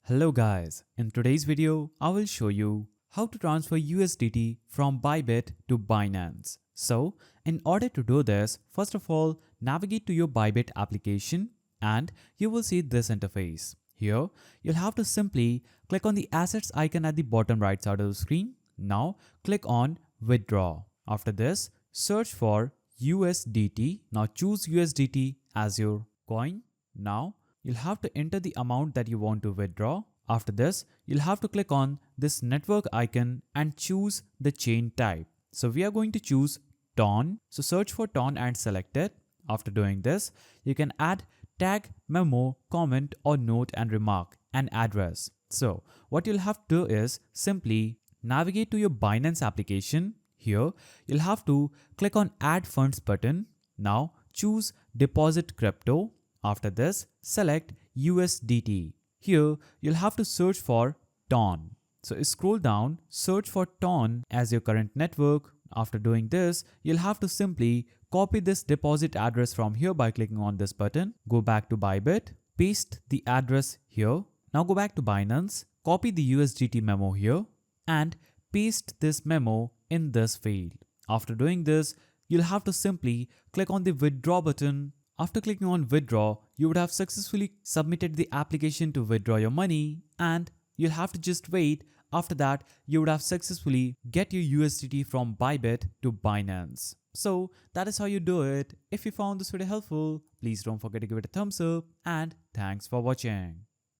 Hello guys, in today's video, I will show you how to transfer USDT from Bybit to Binance. So, in order to do this, first of all, navigate to your Bybit application and you will see this interface. Here, you'll have to simply click on the assets icon at the bottom right side of the screen. Now, click on withdraw. After this, search for USDT. Now, choose USDT as your coin. Now, you'll have to enter the amount that you want to withdraw. After this, you'll have to click on this network icon and choose the chain type. So we are going to choose TON. So search for TON and select it. After doing this, you can add tag, memo, comment or note and remark and address. So what you'll have to do is simply navigate to your Binance application. Here, you'll have to click on add funds button. Now choose deposit crypto. After this, select USDT. Here, you'll have to search for TON. So scroll down, search for TON as your current network. After doing this, you'll have to simply copy this deposit address from here by clicking on this button. Go back to Bybit, paste the address here. Now go back to Binance, copy the USDT memo here and paste this memo in this field. After doing this, you'll have to simply click on the withdraw button. After clicking on withdraw, you would have successfully submitted the application to withdraw your money and you'll have to just wait. After that, you would have successfully get your USDT from Bybit to Binance. So that is how you do it. If you found this video helpful, please don't forget to give it a thumbs up and thanks for watching.